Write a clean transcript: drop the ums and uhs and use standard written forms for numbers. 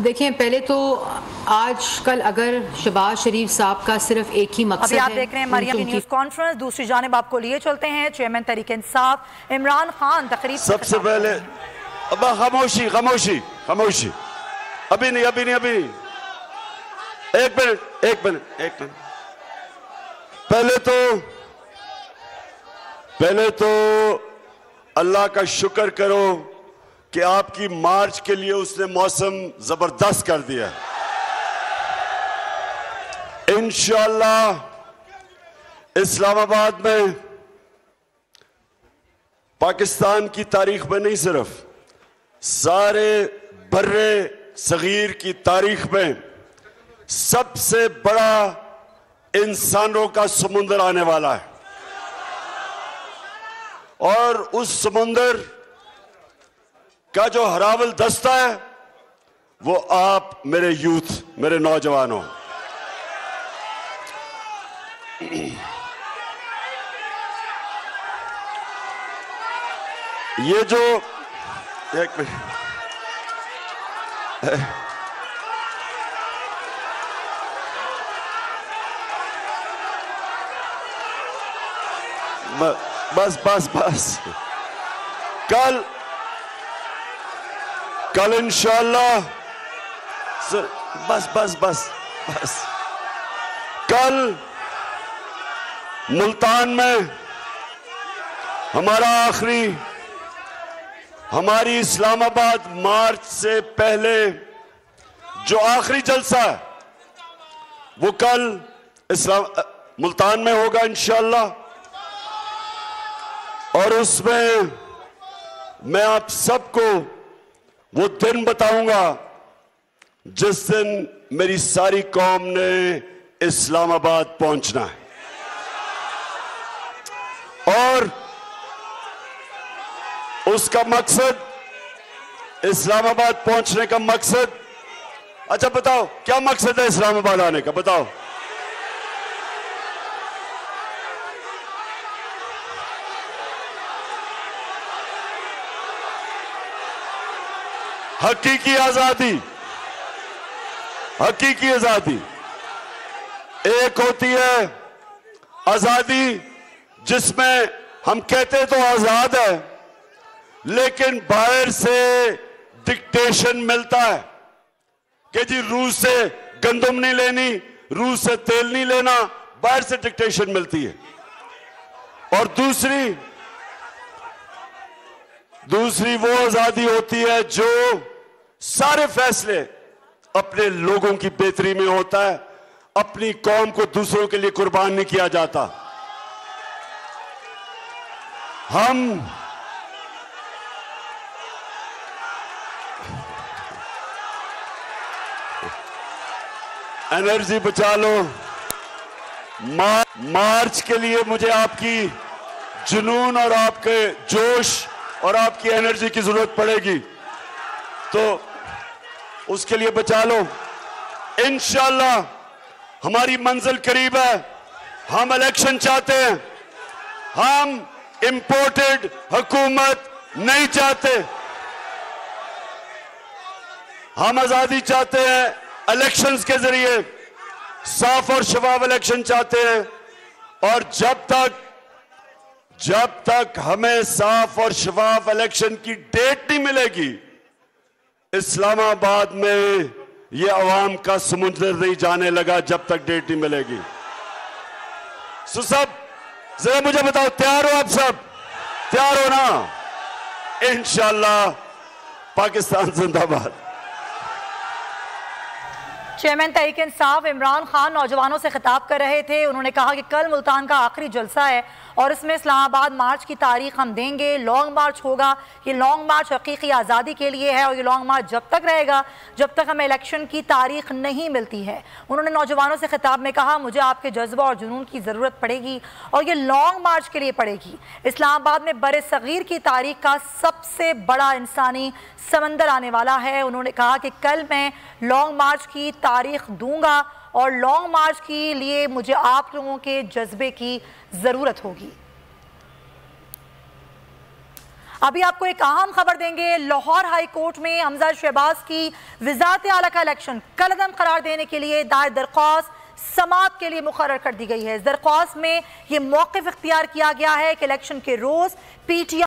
देखें, पहले तो आजकल अगर शहबाज शरीफ साहब का सिर्फ एक ही मकसद अभी आप देख रहे हैं मरियम की न्यूज़ कॉन्फ्रेंस। दूसरी जानिब आपको लिए चलते हैं चेयरमैन तहरीक इंसाफ इमरान खान तकरीब। सबसे पहले अब खामोशी खामोशी खामोशी, अभी नहीं अभी नहीं अभी नहीं, एक मिनट एक मिनट एक मिनट। पहले तो अल्लाह का शुक्र करो कि आपकी मार्च के लिए उसने मौसम जबरदस्त कर दिया। इंशाअल्लाह इस्लामाबाद में पाकिस्तान की तारीख में नहीं, सिर्फ सारे बर्रे सगीर की तारीख में सबसे बड़ा इंसानों का समुंदर आने वाला है। और उस समुंदर का जो हरावल दस्ता है वो आप मेरे यूथ, मेरे नौजवानों। ये जो एक मिनट, बस बस बस, कल इंशाअल्लाह, बस बस बस बस, कल मुल्तान में हमारी इस्लामाबाद मार्च से पहले जो आखिरी जलसा है वो कल मुल्तान में होगा इंशाअल्लाह। और उसमें मैं आप सबको वो दिन बताऊंगा जिस दिन मेरी सारी कौम ने इस्लामाबाद पहुंचना है। और उसका मकसद, इस्लामाबाद पहुंचने का मकसद, अच्छा बताओ क्या मकसद है इस्लामाबाद आने का, बताओ। हकीकी आजादी, हकीकी आजादी। एक होती है आजादी जिसमें हम कहते तो आजाद है, लेकिन बाहर से डिक्टेशन मिलता है कि जी रूस से गंदम नहीं लेनी, रूस से तेल नहीं लेना, बाहर से डिक्टेशन मिलती है। और दूसरी वो आजादी होती है जो सारे फैसले अपने लोगों की बेहतरी में होता है, अपनी कौम को दूसरों के लिए कुर्बान नहीं किया जाता। हम एनर्जी बचा लो। मार्च के लिए मुझे आपकी जुनून और आपके जोश और आपकी एनर्जी की जरूरत पड़ेगी, तो उसके लिए बचा लो। इंशाअल्लाह हमारी मंजिल करीब है। हम इलेक्शन चाहते हैं, हम इंपोर्टेड हुकूमत नहीं चाहते, हम आजादी चाहते हैं। इलेक्शंस के जरिए साफ और शफाफ इलेक्शन चाहते हैं। और जब तक हमें साफ और शफाफ इलेक्शन की डेट नहीं मिलेगी, इस्लामाबाद में ये अवाम का समुंदर नहीं जाने लगा जब तक डेट नहीं मिलेगी। सो सब जरा मुझे बताओ, तैयार हो आप सब? तैयार हो ना? इंशाअल्लाह पाकिस्तान जिंदाबाद। चेयरमैन तहरीक इंसाफ इमरान खान नौजवानों से खिताब कर रहे थे। उन्होंने कहा कि कल मुल्तान का आखिरी जलसा है और इसमें इस्लामाबाद मार्च की तारीख हम देंगे। लॉन्ग मार्च होगा। ये लॉन्ग मार्च हकीकी आज़ादी के लिए है और ये लॉन्ग मार्च जब तक रहेगा जब तक हमें इलेक्शन की तारीख नहीं मिलती है। उन्होंने नौजवानों से खिताब में कहा, मुझे आपके जज्बा और जुनून की ज़रूरत पड़ेगी और ये लॉन्ग मार्च के लिए पड़ेगी। इस्लामाबाद में बरे सगीर की तारीख का सबसे बड़ा इंसानी समंदर आने वाला है। उन्होंने कहा कि कल मैं लॉन्ग मार्च की तारीख दूंगा और लॉन्ग मार्च के लिए मुझे आप लोगों के जज्बे की ज़रूरत होगी। अभी आपको एक अहम खबर देंगे। लाहौर हाई कोर्ट में हमजा शहबाज की वज़ारत आला का इलेक्शन कलअदम करार देने के लिए दायर दरख्वास्त समाअत के लिए मुकर्रर कर दी गई है। इस दरख्वास्त में यह मौक़िफ़ इख्तियार किया गया है कि इलेक्शन के रोज़ PTI